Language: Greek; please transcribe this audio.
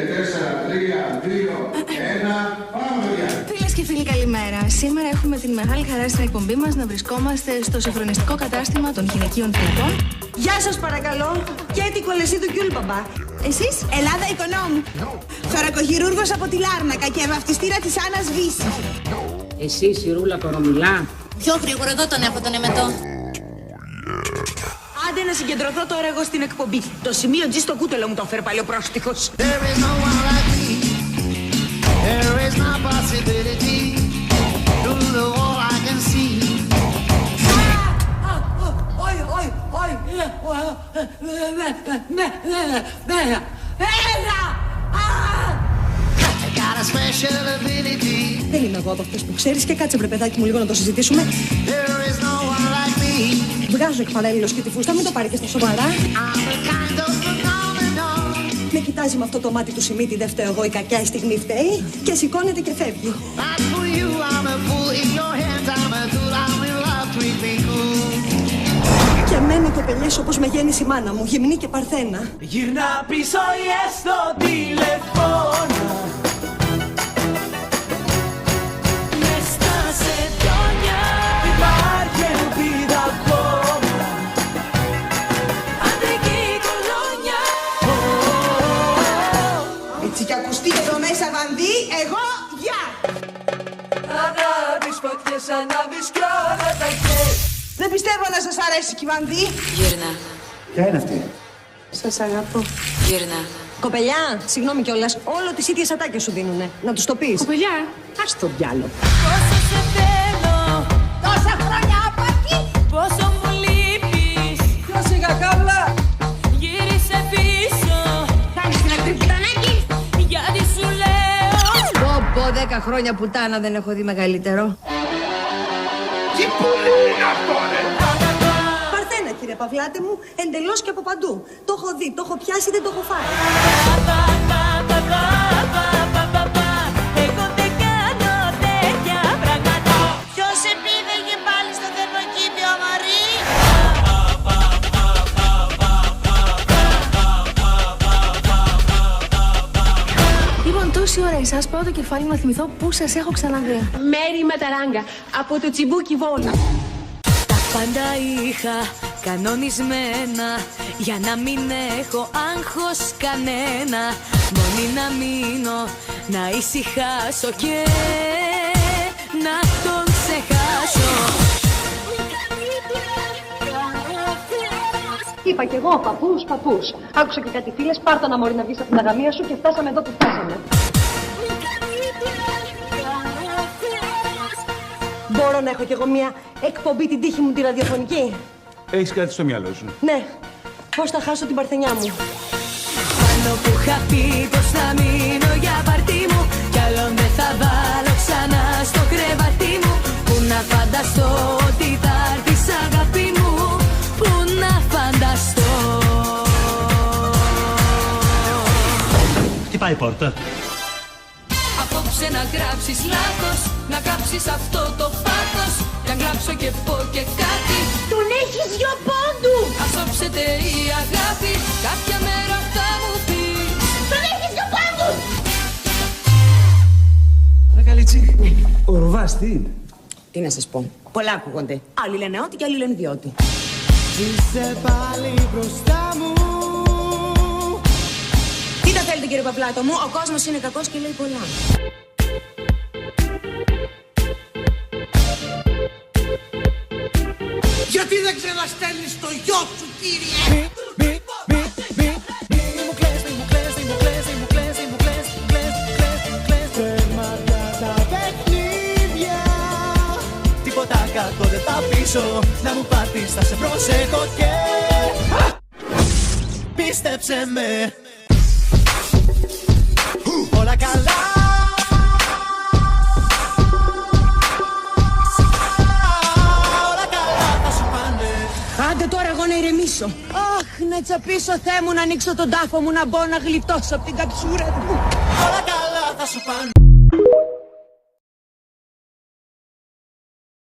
πάμε παιδιά. Φίλες και φίλοι, καλημέρα. Σήμερα έχουμε την μεγάλη χαρά στην εκπομπή μας να βρισκόμαστε στο σοφρονιστικό κατάστημα των γυναικείων φυλακών. Γεια σας παρακαλώ. Και την κολεσί του Κιούλπαμπα. Εσείς? Ελλάδα Οικονόμου. Θωρακοχειρούργος από τη Λάρνακα και βαφτιστήρα της Άννας Βύση. Εσείς η Ρούλα Κορομιλά. Πιο γρήγορα εδώ τον έχω τον εμετό. Άντε να συγκεντρωθώ τώρα εγώ στην εκπομπή. Το σημείο G στο κούτελο μου το έφερε πάλι ο πρόστιχος. Δεν είμαι εγώ από αυτές που ξέρεις και κάτσε βρε παιδάκι μου λίγο να το συζητήσουμε. Βγάζω εκ παράλληλος και τη φούστα, μην το πάρει και στα σοβαρά. Με κοιτάζει με αυτό το μάτι του Σιμίτη, δεν φταίω εγώ, η κακιά η στιγμή φταίει και σηκώνεται και φεύγει. Και μένει κοπελιές όπως με γέννησε η μάνα μου, γυμνή και παρθένα. Γυρνά πίσω στο τηλεφώνο. Μες στα σεντόνια υπάρχει ελπίδα ακόμα. Αντρική κολόνια. Έτσι κι ακουστεί εδώ μέσα βανδύ, εγώ γεια! Ανάβεις φωτιές, ανάβεις κι όλα τα καίς. Δεν πιστεύω να σας αρέσει κι βανδύ. Γύρνα. Ποια είναι αυτή? Σας αγαπώ. Γύρνα. Κοπελιά, συγγνώμη κιόλας, όλο τις ίδιες ατάκες σου δίνουνε. Να τους το πεις. Κοπελιά, ας το διάλο. Πόσο σε θέλω, Τόσα χρόνια από εκεί! πόσο μου λείπεις. Ποιο σιγά κάβλα! Γύρισε πίσω, Κάνεις την ακτρή πουτανάκι! γιατί σου λέω. Πω 10 χρόνια πουτάνα δεν έχω δει μεγαλύτερο. Τι πουλί είναι αυτό ρε! Παρθένα κύριε Παυλάτε μου, εντελώς και από παντού. Το έχω δει, το έχω πιάσει, δεν το έχω φάει. Εγώ δεν κάνω τέτοια πράγματα. Ποιος επίδεγε πάλι στο θερμοκήπιο, Μαρή? Λοιπόν, τόση ώρα εσάς πάω το κεφάλι να θυμηθώ πού σας έχω ξαναδεί. Μέρη Ματαράγκα, από το Τσιμπούκι Βόλου. Τα πάντα είχα κανονισμένα για να μην έχω άγχος κανένα. Μόνη να μείνω, να ησυχάσω και να τον ξεχάσω. Είπα κι εγώ, παππούς. Άκουσα και κάτι φίλες, πάρ' να μωρή να βγεις από την αγαμία σου και φτάσαμε εδώ που φτάσαμε. Μπορώ να έχω κι εγώ μια εκπομπή την τύχη μου τη ραδιοφωνική? Έχεις κάτι στο μυαλό σου? Ναι. Πώς θα χάσω την παρθενιά μου? Πάνω που είχα πει πως θα μείνω για παρτί μου, κι άλλον δεν θα βάλω ξανά στο κρεβατί μου. Πού να φανταστώ ότι θα έρθεις αγάπη μου, πού να φανταστώ. Χτυπάει η πόρτα. Απόψε να γράψεις λάθος, να κάψεις αυτό το πάθος. Κι αν γράψω και πω και κάτι, Τον έχεις 2 πόντους! ας όψετε η αγάπη, κάποια μέρα θα μου πεις. Τον έχεις 2 πόντους! Ρε Καλίτσι, ο Ρουβάς τι είναι? Τι να σας πω. Πολλά ακούγονται. Άλλοι λένε ότι και άλλοι λένε διότι. Είσαι πάλι μπροστά μου. Τι τα θέλετε κύριε Παπλάτο μου, ο κόσμος είναι κακός και λέει πολλά. Γιατί δεν ξαναστέλνεις το γιο σου, κύριε? Τίποτα κακό δεν θα πείσω, να μου πάθεις θα σε προσέχω και πίστεψε με, όλα καλά. Όλα καλά θα σου πάνε. Άντε τώρα εγώ να ηρεμήσω. Αχ, να τσαπίσω Θεέ μου, να ανοίξω τον τάφο μου, να μπω να γλιτώσω από την καψούρα του. Όλα καλά θα σου πάνε.